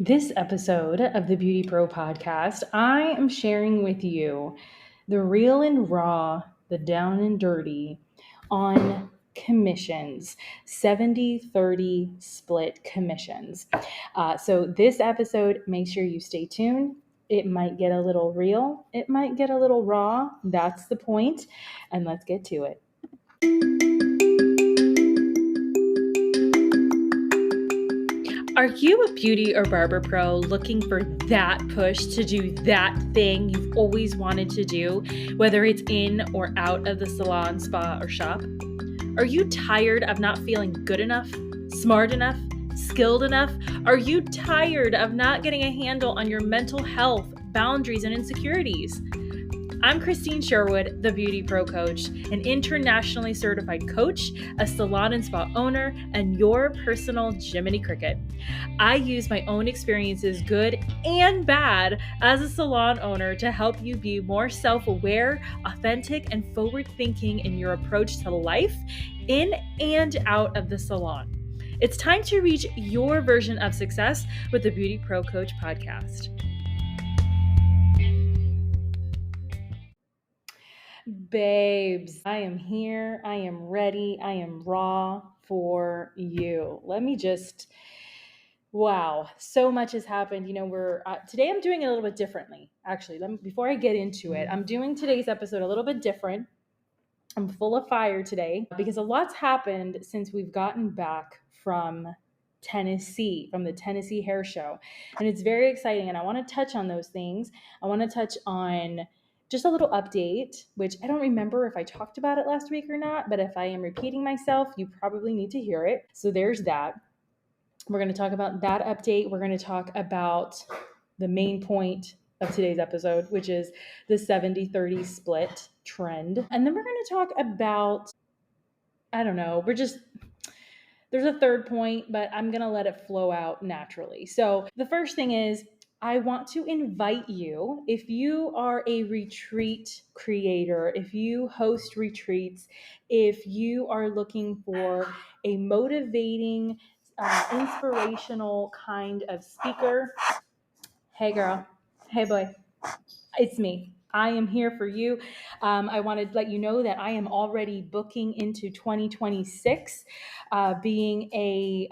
This episode of the BeautyPro podcast, I am sharing with you the real and raw, the down and dirty on commissions, 70-30 split commissions. So this episode, make sure you stay tuned. It might get a little real. It might get a little raw. That's the point. And let's get to it. Are you a beauty or barber pro looking for that push to do that thing you've always wanted to do, whether it's in or out of the salon, spa, or shop? Are you tired of not feeling good enough, smart enough, skilled enough? Are you tired of not getting a handle on your mental health, boundaries, and insecurities? I'm Krystine Sherwood, the BeautyPro coach, an internationally certified coach, a salon and spa owner, and your personal Jiminy Cricket. I use my own experiences, good and bad, as a salon owner to help you be more self-aware, authentic, and forward-thinking in your approach to life, in and out of the salon. It's time to reach your version of success with the BeautyPro Coach podcast. Babes, I am here. I am ready. I am raw for you. Wow, so much has happened. Today I'm doing it a little bit differently. Actually, before I get into it, I'm doing today's episode a little bit different. I'm full of fire today because a lot's happened since we've gotten back from Tennessee, from the Tennessee Hair Show. And it's very exciting. And I want to touch on those things. I want to touch on just a little update, which I don't remember if I talked about it last week or not, but if I am repeating myself, you probably need to hear it. So there's that. We're going to talk about that update. We're going to talk about the main point of today's episode, which is the 70-30 split trend. And then we're going to talk about, there's a third point, but I'm going to let it flow out naturally. So the first thing is, I want to invite you, if you are a retreat creator, if you host retreats, if you are looking for a motivating, inspirational kind of speaker, hey girl, hey boy, it's me. I am here for you. I want to let you know that I am already booking into 2026, being a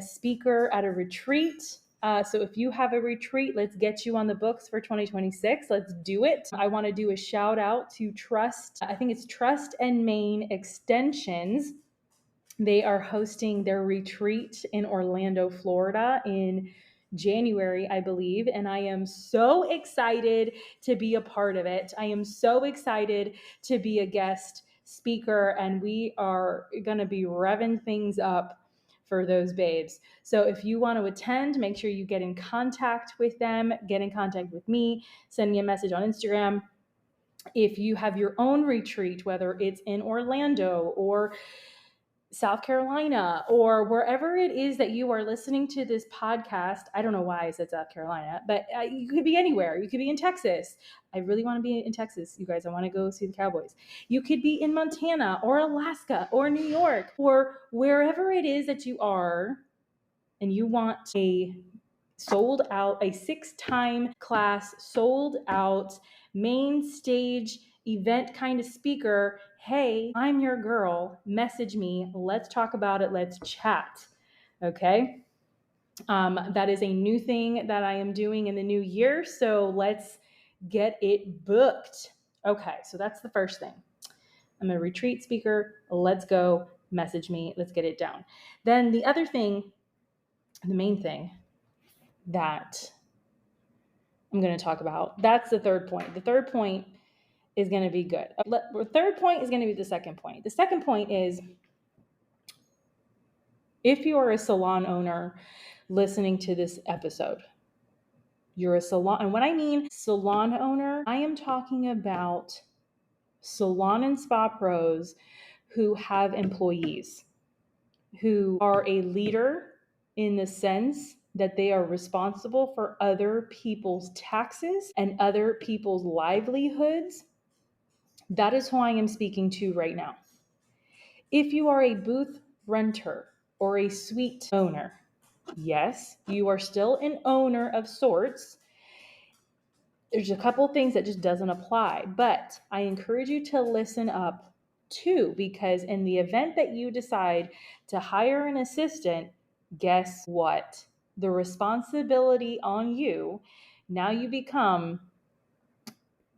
speaker at a retreat. So if you have a retreat, let's get you on the books for 2026. Let's do it. I want to do a shout out to Trust. I think it's Trust and Main Extensions. They are hosting their retreat in Orlando, Florida in January, I believe, and I am so excited to be a part of it. I am so excited to be a guest speaker, and we are going to be revving things up for those babes. So if you want to attend, make sure you get in contact with them, get in contact with me, send me a message on Instagram. If you have your own retreat, whether it's in Orlando or South Carolina or wherever it is that you are listening to this podcast. I don't know why I said South Carolina, but you could be anywhere. You could be in Texas. I really want to be in Texas, you guys. I want to go see the Cowboys. You could be in Montana or Alaska or New York or wherever it is that you are, and you want a 6-time class, sold out, main stage event kind of speaker. Hey, I'm your girl. Message me. Let's talk about it. Let's chat. Okay. That is a new thing that I am doing in the new year. So let's get it booked. Okay. So that's the first thing. I'm a retreat speaker. Let's go. Message me. Let's get it down. Then the other thing, the main thing that I'm going to talk about, that's the third point. The third point is going to be good. The third point is going to be the second point. The second point is, if you are a salon owner listening to this episode, you're a salon, and when I mean salon owner, I am talking about salon and spa pros who have employees, who are a leader in the sense that they are responsible for other people's taxes and other people's livelihoods. That is who I am speaking to right now. If you are a booth renter or a suite owner, Yes, you are still an owner of sorts. There's a couple things that just doesn't apply, but I encourage you to listen up too, because in the event that you decide to hire an assistant, guess what? The responsibility on you, now you become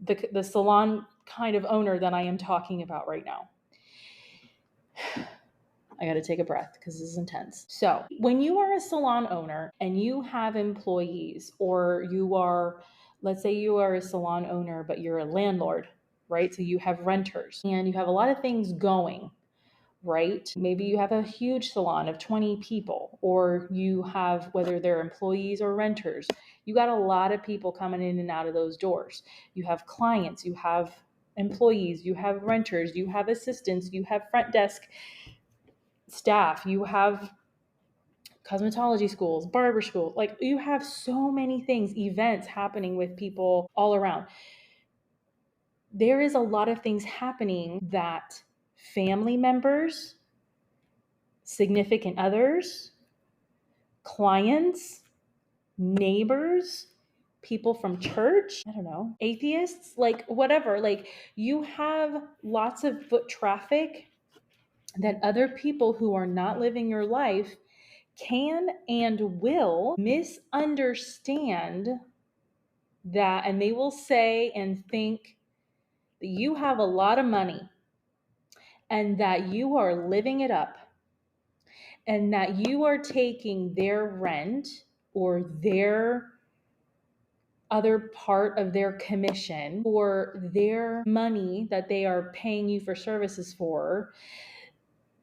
the salon kind of owner that I am talking about right now. I got to take a breath because this is intense. So, when you are a salon owner and you have employees, or you are, let's say you are a salon owner, but you're a landlord, right? So you have renters and you have a lot of things going, right? Maybe you have a huge salon of 20 people, or you have, whether they're employees or renters, you got a lot of people coming in and out of those doors. You have clients, you have employees, you have renters, you have assistants, you have front desk staff, you have cosmetology schools, barber school, like you have so many things, events happening with people all around. There is a lot of things happening that family members, significant others, clients, neighbors, people from church, I don't know, atheists, like whatever, like you have lots of foot traffic that other people who are not living your life can and will misunderstand that, and they will say and think that you have a lot of money and that you are living it up and that you are taking their rent or their other part of their commission or their money that they are paying you for services for,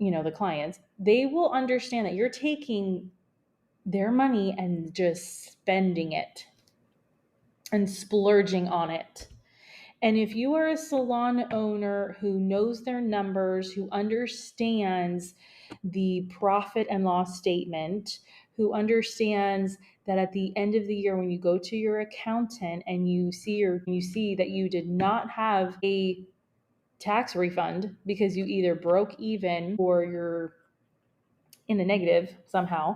the clients, they will understand that you're taking their money and just spending it and splurging on it. And if you are a salon owner who knows their numbers, who understands the profit and loss statement, who understands that at the end of the year when you go to your accountant and you see that you did not have a tax refund because you either broke even or you're in the negative somehow,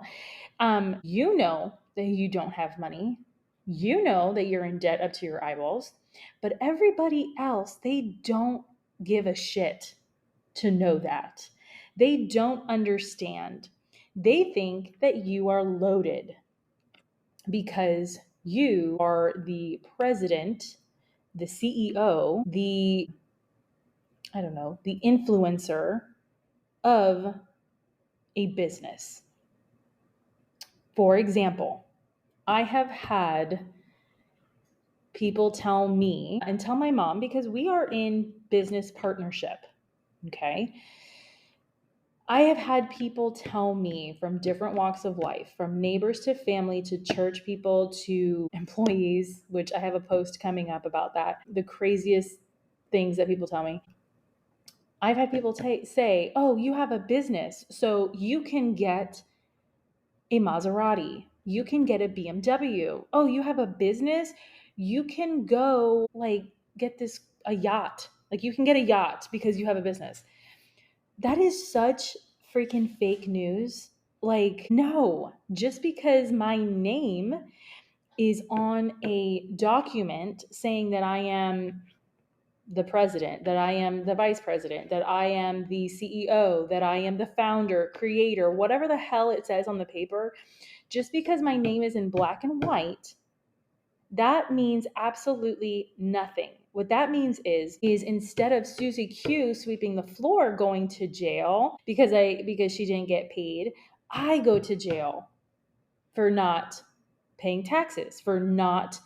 you know that you don't have money. You know that you're in debt up to your eyeballs. But everybody else, they don't give a shit to know that. They don't understand. They think that you are loaded because you are the president, the CEO, the influencer of a business. For example, I have had people tell me and tell my mom, because we are in business partnership, okay? I have had people tell me from different walks of life, from neighbors to family to church people to employees, which I have a post coming up about that, the craziest things that people tell me. I've had people say, oh, you have a business, so you can get a Maserati. You can get a BMW. Oh, you have a business? You can go get a yacht. Like you can get a yacht because you have a business. That is such freaking fake news. Like, no, just because my name is on a document saying that I am the president, that I am the vice president, that I am the CEO, that I am the founder, creator, whatever the hell it says on the paper, just because my name is in black and white, that means absolutely nothing. What that means is instead of Susie Q sweeping the floor going to jail because she didn't get paid, I go to jail for not paying taxes, for not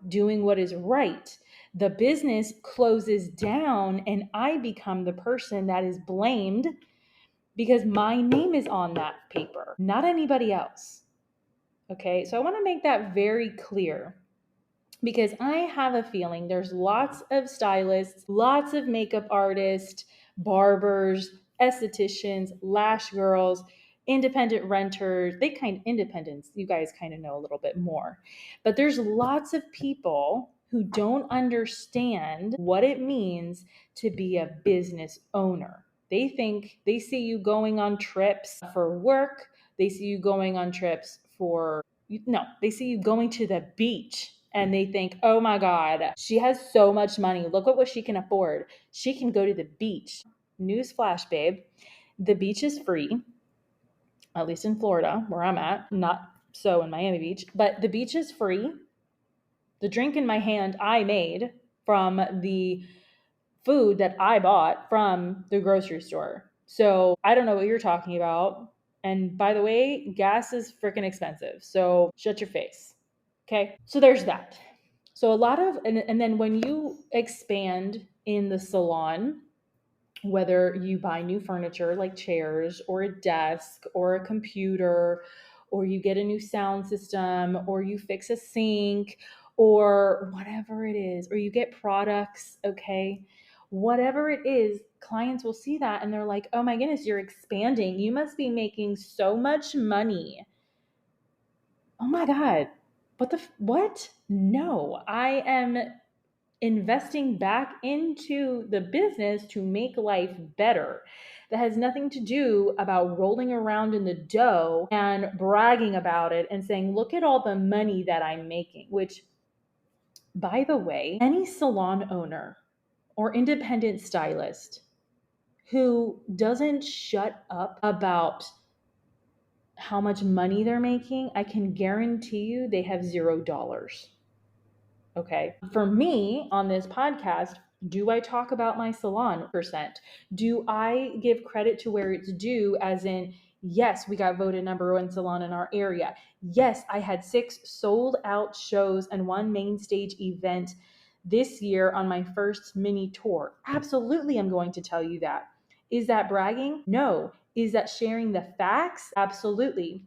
doing what is right. The business closes down and I become the person that is blamed because my name is on that paper, not anybody else. Okay, so I want to make that very clear because I have a feeling there's lots of stylists, lots of makeup artists, barbers, estheticians, lash girls, independent renters. Independents, you guys kind of know a little bit more. But there's lots of people who don't understand what it means to be a business owner. They think they see you going on trips for work, They see you going on trips for, no, they see you going to the beach and they think, oh my God, she has so much money. Look at what she can afford. She can go to the beach. Newsflash, babe. The beach is free, at least in Florida, where I'm at. Not so in Miami Beach, but the beach is free. The drink in my hand I made from the food that I bought from the grocery store. So I don't know what you're talking about. And by the way, gas is freaking expensive. So shut your face. Okay. So there's that. So a lot of, and then when you expand in the salon, whether you buy new furniture like chairs or a desk or a computer, or you get a new sound system, or you fix a sink, or whatever it is, or you get products, okay? Whatever it is, clients will see that and they're like, oh my goodness, you're expanding. You must be making so much money. Oh my God. What? No, I am investing back into the business to make life better. That has nothing to do about rolling around in the dough and bragging about it and saying, look at all the money that I'm making, which, by the way, any salon owner or independent stylist who doesn't shut up about how much money they're making, I can guarantee you they have $0. Okay. For me on this podcast, do I talk about my salon percent? Do I give credit to where it's due, as in, yes, we got voted #1 salon in our area. Yes, I had 6 sold out shows and 1 main stage event this year on my first mini tour. Absolutely, I'm going to tell you that. Is that bragging? No. Is that sharing the facts? Absolutely.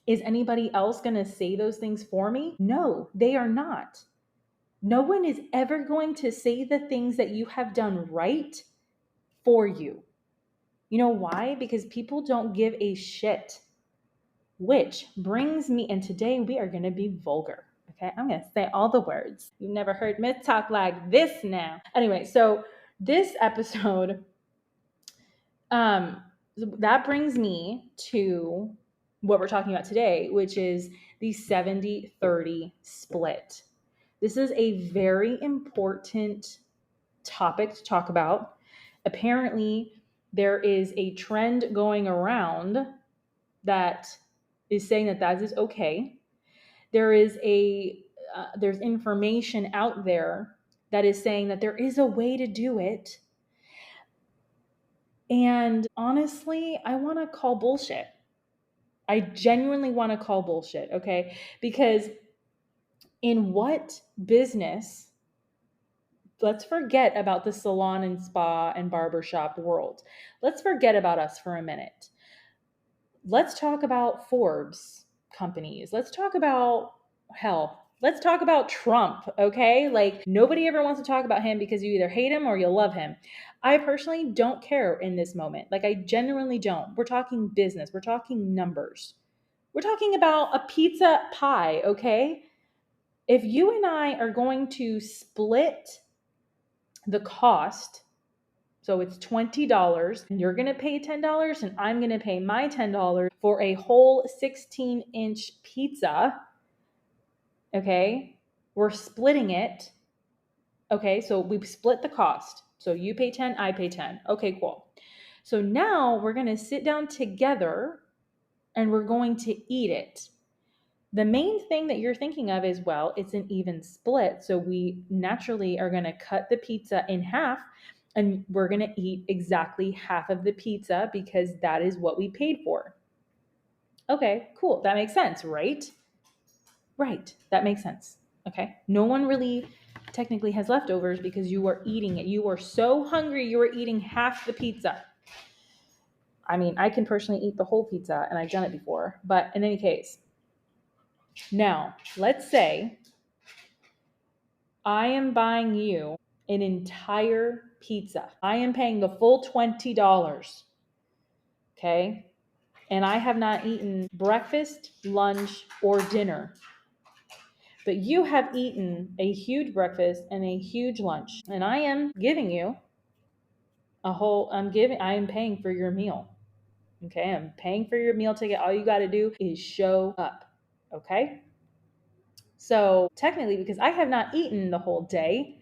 Is anybody else going to say those things for me? No, they are not. No one is ever going to say the things that you have done right for you. You know why? Because people don't give a shit. Which brings me, and today we are going to be vulgar. Okay, I'm going to say all the words. You've never heard me talk like this now. Anyway, so this episode, um, that brings me to what we're talking about today, which is the 70-30 split. This is a very important topic to talk about. Apparently, there is a trend going around that is saying that that is okay. There's information out there that is saying that there is a way to do it. And honestly, I want to call bullshit. I genuinely want to call bullshit, okay? Because in what business, let's forget about the salon and spa and barbershop world. Let's forget about us for a minute. Let's talk about Forbes companies. Let's talk about, hell, let's talk about Trump, okay? Like, nobody ever wants to talk about him because you either hate him or you love him. I personally don't care in this moment. Like, I genuinely don't. We're talking business. We're talking numbers. We're talking about a pizza pie, okay? If you and I are going to split the cost, so it's $20 and you're going to pay $10 and I'm going to pay my $10 for a whole 16-inch pizza, okay? We're splitting it. Okay, so we've split the cost. So you pay 10, I pay 10. Okay, cool. So now we're going to sit down together and we're going to eat it. The main thing that you're thinking of is, well, it's an even split. So we naturally are going to cut the pizza in half and we're going to eat exactly half of the pizza because that is what we paid for. Okay, cool. That makes sense, right? Right. That makes sense. Okay. No one really technically has leftovers because you are eating it. You are so hungry, you are eating half the pizza. I mean, I can personally eat the whole pizza and I've done it before, but in any case, now let's say I am buying you an entire pizza. I am paying the full $20. Okay. And I have not eaten breakfast, lunch, or dinner. But you have eaten a huge breakfast and a huge lunch. And I am giving you I am paying for your meal. Okay, I'm paying for your meal ticket. All you got to do is show up. Okay? So, technically, because I have not eaten the whole day,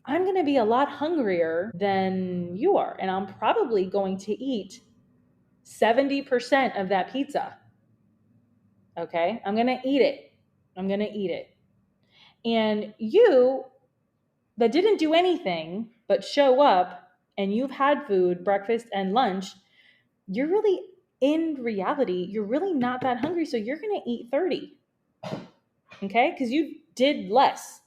I'm going to be a lot hungrier than you are. And I'm probably going to eat 70% of that pizza. Okay? I'm going to eat it. I'm going to eat it. And you that didn't do anything but show up and you've had food, breakfast, and lunch, you're really, in reality, you're really not that hungry. So you're going to eat 30. Okay? Because you did less.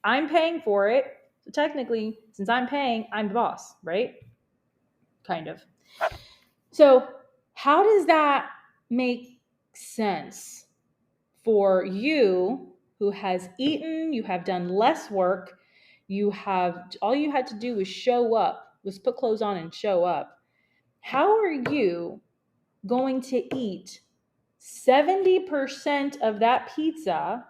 I'm paying for it. So technically, since I'm paying, I'm the boss, right? Kind of. So, how does that make sense for you who has eaten, you have done less work, you have all you had to do was show up, was put clothes on and show up. How are you going to eat 70% of that pizza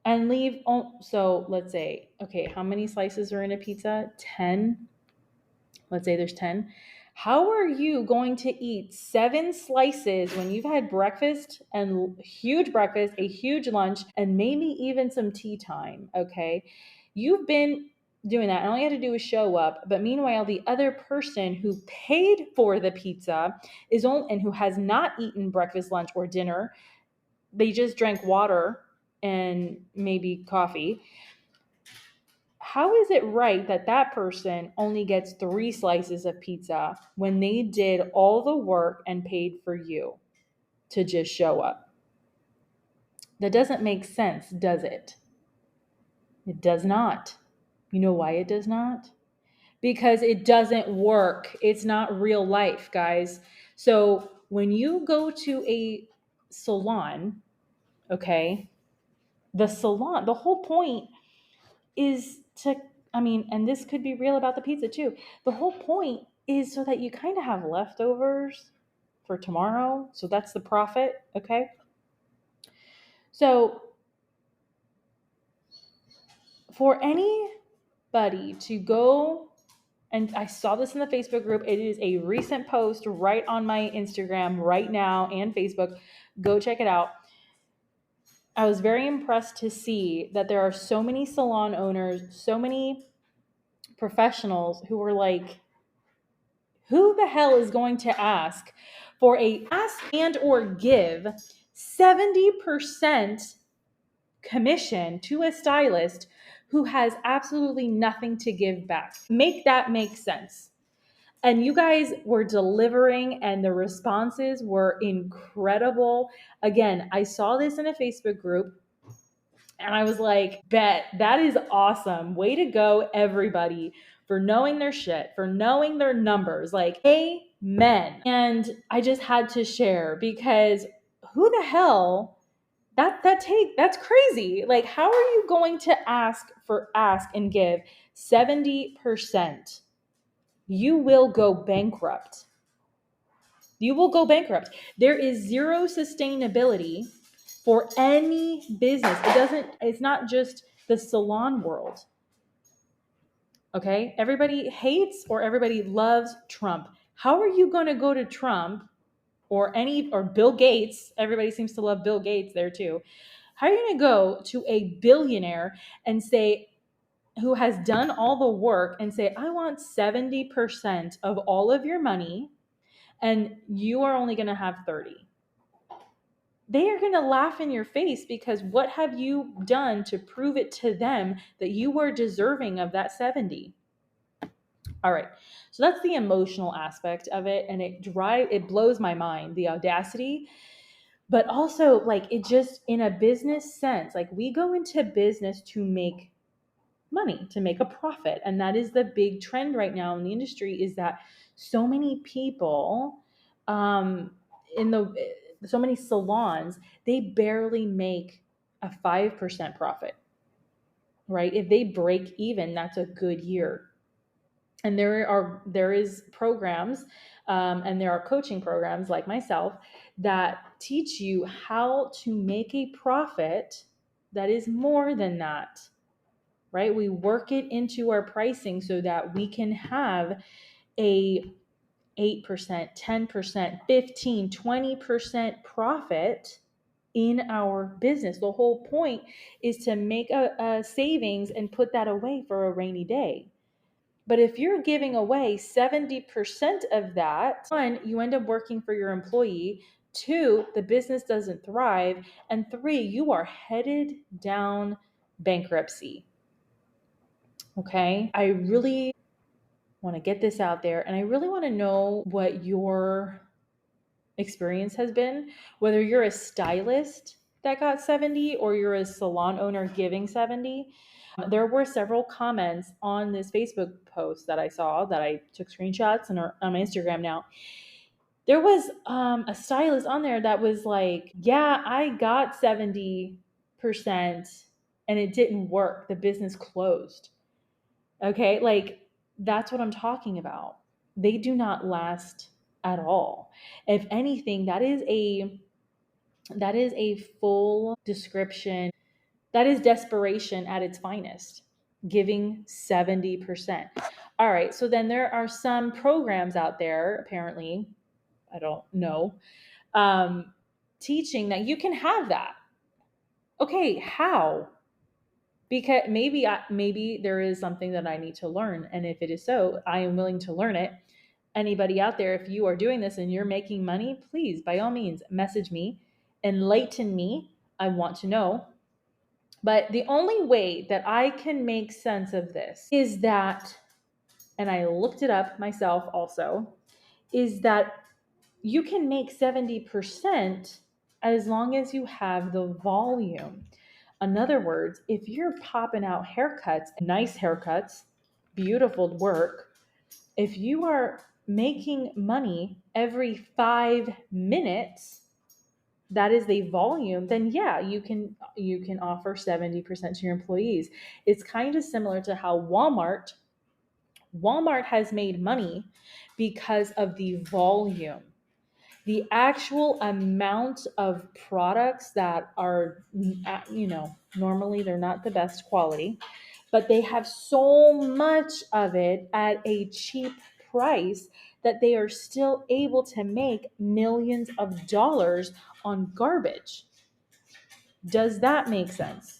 and leave? So let's say, okay, how many slices are in a pizza? 10. Let's say there's 10. How are you going to eat 7 slices when you've had breakfast and huge breakfast, a huge lunch, and maybe even some tea time? Okay. You've been doing that, and all you had to do is show up. But meanwhile, the other person who paid for the pizza and who has not eaten breakfast, lunch, or dinner, they just drank water and maybe coffee. How is it right that that person only gets 3 slices of pizza when they did all the work and paid for you to just show up? That doesn't make sense, does it? It does not. You know why it does not? Because it doesn't work. It's not real life, guys. So when you go to a salon, okay, the whole point is to, and this could be real about the pizza too. The whole point is so that you kind of have leftovers for tomorrow. So that's the profit, okay? So for anybody to go, and I saw this in the Facebook group, it is a recent post right on my Instagram right now and Facebook. Go check it out. I was very impressed to see that there are so many salon owners, so many professionals who were like, who the hell is going to ask for a ask and or give 70% commission to a stylist who has absolutely nothing to give back? Make that make sense. And you guys were delivering, and the responses were incredible. Again, I saw this in a Facebook group. And I was like, bet, that is awesome. Way to go, everybody, for knowing their shit, for knowing their numbers. Like, amen. And I just had to share, because who the hell, that's crazy. Like, how are you going to ask and give 70%? You will go bankrupt. You will go bankrupt. There is zero sustainability for any business. It's not just the salon world. Okay? Everybody hates or everybody loves Trump. How are you going to go to Trump or Bill Gates? Everybody seems to love Bill Gates there too. How are you going to go to a billionaire and say, who has done all the work, and say, I want 70% of all of your money, and you are only going to have 30? They are going to laugh in your face, because what have you done to prove it to them that you were deserving of that 70? All right. So that's the emotional aspect of it. And it blows my mind, the audacity, but also like it just in a business sense, like we go into business to make money, to make a profit. And that is the big trend right now in the industry, is that so many people, so many salons, they barely make a 5% profit, right? If they break even, that's a good year. And there is programs, and there are coaching programs like myself that teach you how to make a profit that is more than that, right? We work it into our pricing so that we can have a 8%, 10%, 15, 20% profit in our business. The whole point is to make a savings and put that away for a rainy day. But if you're giving away 70% of that, one, you end up working for your employee. Two, the business doesn't thrive. And three, you are headed down bankruptcy. Okay. I really want to get this out there, and I really want to know what your experience has been, whether you're a stylist that got 70 or you're a salon owner giving 70. There were several comments on this Facebook post that I saw that I took screenshots and are on my Instagram now. There was a stylist on there that was like, yeah, I got 70% and it didn't work. The business closed. Okay, like that's what I'm talking about. They do not last at all. If anything, that is a full description. That is desperation at its finest, giving 70%. All right, so then there are some programs out there, apparently, I don't know, teaching that you can have that. Okay, how? Because maybe there is something that I need to learn, and if it is so, I am willing to learn it. Anybody out there, if you are doing this and you're making money, please by all means message me, enlighten me. I want to know. But the only way that I can make sense of this is that, and I looked it up myself also, is that you can make 70% as long as you have the volume. In other words, if you're popping out haircuts, nice haircuts, beautiful work, if you are making money every 5 minutes, that is the volume, then yeah, you can offer 70% to your employees. It's kind of similar to how Walmart has made money because of the volume. The actual amount of products that are, normally they're not the best quality, but they have so much of it at a cheap price that they are still able to make millions of dollars on garbage. Does that make sense?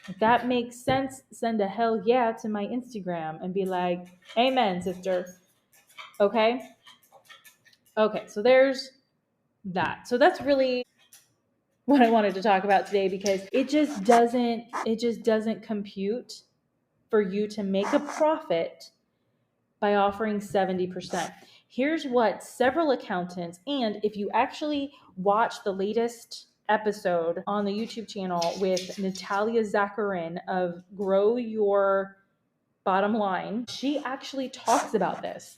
If that makes sense, send a hell yeah to my Instagram and be like, amen, sister. Okay? Okay, so there's that. So that's really what I wanted to talk about today, because it just doesn't compute for you to make a profit by offering 70%. Here's what several accountants, and if you actually watch the latest episode on the YouTube channel with Natalia Zacharin of Grow Your Bottom Line, she actually talks about this.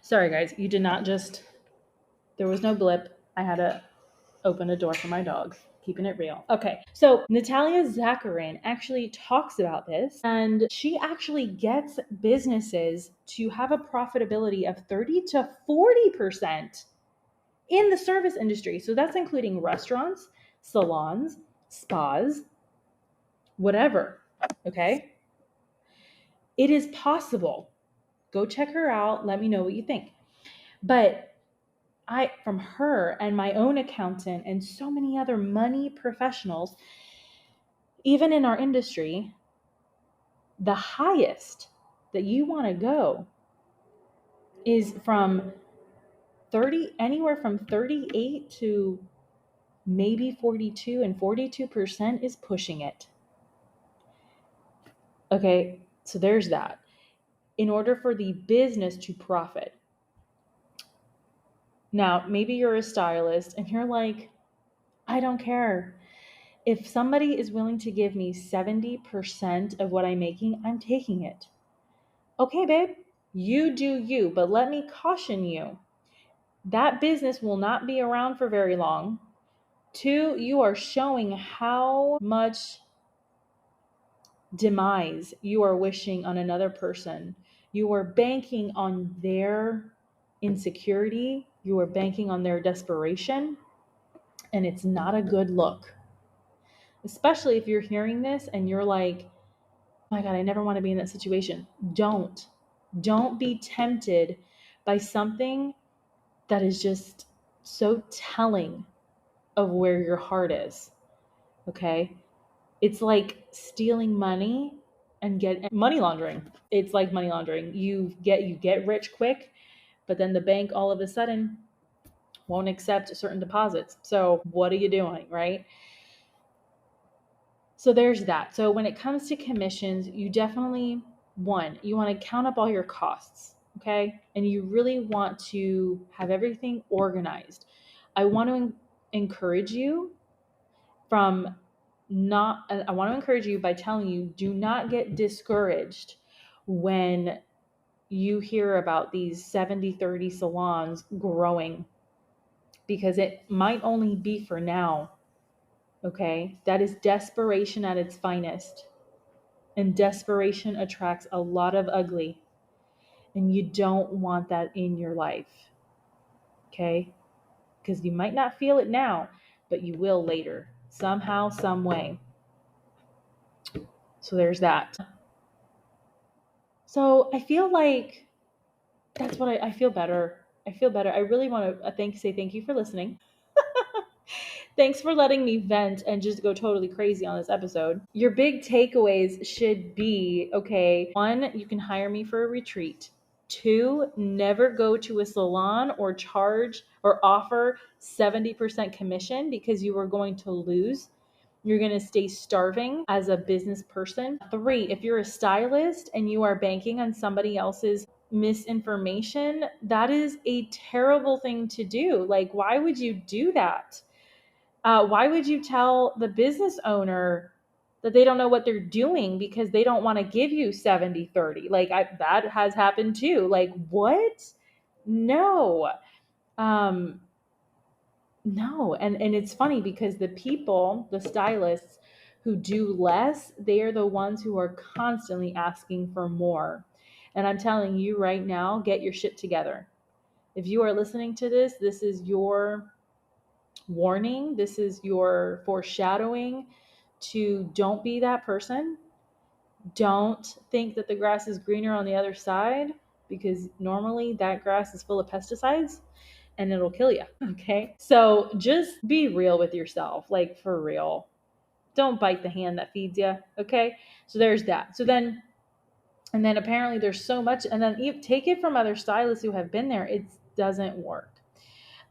Sorry guys, you did not just, there was no blip. I had to open a door for my dog. Keeping it real. Okay, so Natalia Zacharin actually talks about this, and she actually gets businesses to have a profitability of 30 to 40% in the service industry. So that's including restaurants, salons, spas, whatever. Okay, it is possible. Go check her out. Let me know what you think. But from her and my own accountant and so many other money professionals, even in our industry, the highest that you want to go is from 30, anywhere from 38 to maybe 42, and 42% is pushing it. Okay, so there's that. In order for the business to profit. Now, maybe you're a stylist and you're like, I don't care. If somebody is willing to give me 70% of what I'm making, I'm taking it. Okay, babe, you do you, but let me caution you. That business will not be around for very long. Two, you are showing how much demise you are wishing on another person. You are banking on their insecurity. You are banking on their desperation. And it's not a good look, especially if you're hearing this and you're like, oh my God, I never want to be in that situation. Don't be tempted by something that is just so telling of where your heart is. Okay. It's like stealing money and get money laundering. It's like money laundering. You get rich quick, but then the bank all of a sudden won't accept certain deposits. So what are you doing, right? So there's that. So when it comes to commissions, you definitely, one, you want to count up all your costs, okay? And you really want to have everything organized. I want to encourage you from I want to encourage you by telling you, do not get discouraged when you hear about these 70-30 salons growing, because it might only be for now. Okay. That is desperation at its finest. And desperation attracts a lot of ugly. And you don't want that in your life. Okay. Because you might not feel it now, but you will later. Somehow, some way. So there's that. So I feel like that's what I feel better. I feel better. I really want to say thank you for listening. Thanks for letting me vent and just go totally crazy on this episode. Your big takeaways should be, okay, 1, you can hire me for a retreat. 2, never go to a salon or charge or offer 70% commission, because you are going to lose. You're going to stay starving as a business person. 3, if you're a stylist and you are banking on somebody else's misinformation, that is a terrible thing to do. Like, why would you do that? Why would you tell the business owner that they don't know what they're doing because they don't want to give you 70-30? Like, that has happened too. Like, what? No. No. And it's funny because the stylists who do less, they are the ones who are constantly asking for more. And I'm telling you right now, get your shit together. If you are listening to this, this is your warning. This is your foreshadowing to don't be that person. Don't think that the grass is greener on the other side, because normally that grass is full of pesticides and it'll kill you. Okay. So just be real with yourself. Like, for real. Don't bite the hand that feeds you. Okay. So there's that. And then apparently there's so much, and then you take it from other stylists who have been there. It doesn't work.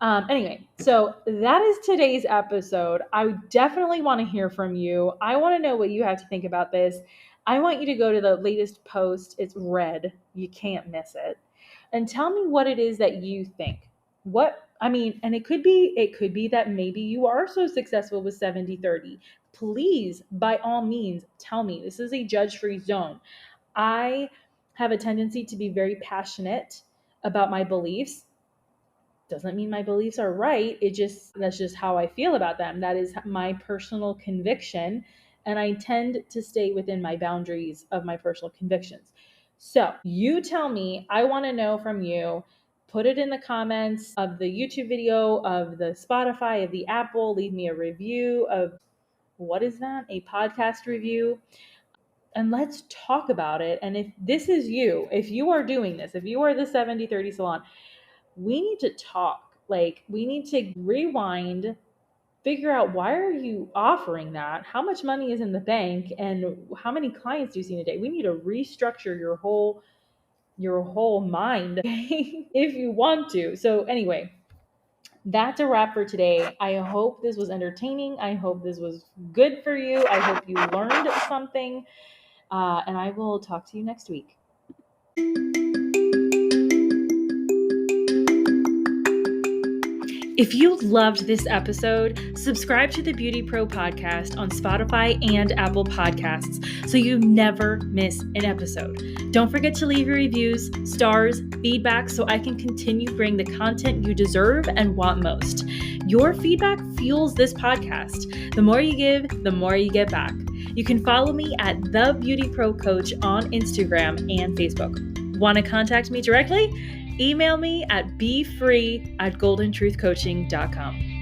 Anyway, so that is today's episode. I definitely want to hear from you. I want to know what you have to think about this. I want you to go to the latest post. It's red. You can't miss it. And tell me what it is that you think. And it could be that maybe you are so successful with 70-30. Please, by all means, tell me. This is a judge-free zone. I have a tendency to be very passionate about my beliefs. Doesn't mean my beliefs are right. That's just how I feel about them. That is my personal conviction. And I tend to stay within my boundaries of my personal convictions. So you tell me, I want to know from you. Put it in the comments of the YouTube video, of the Spotify, of the Apple. Leave me a review of, what is that? A podcast review. And let's talk about it. And if this is you, if you are doing this, if you are the 70-30 salon, we need to talk. Like, we need to rewind, figure out, why are you offering that? How much money is in the bank? And how many clients do you see in a day? We need to restructure your whole mind if you want to. So anyway, that's a wrap for today. I hope this was entertaining. I hope this was good for you. I hope you learned something. And I will talk to you next week. If you loved this episode, subscribe to the BeautyPro podcast on Spotify and Apple Podcasts so you never miss an episode. Don't forget to leave your reviews, stars, feedback so I can continue bringing the content you deserve and want most. Your feedback fuels this podcast. The more you give, the more you get back. You can follow me at The BeautyPro Coach on Instagram and Facebook. Want to contact me directly? Email me at befree@goldentruthcoaching.com.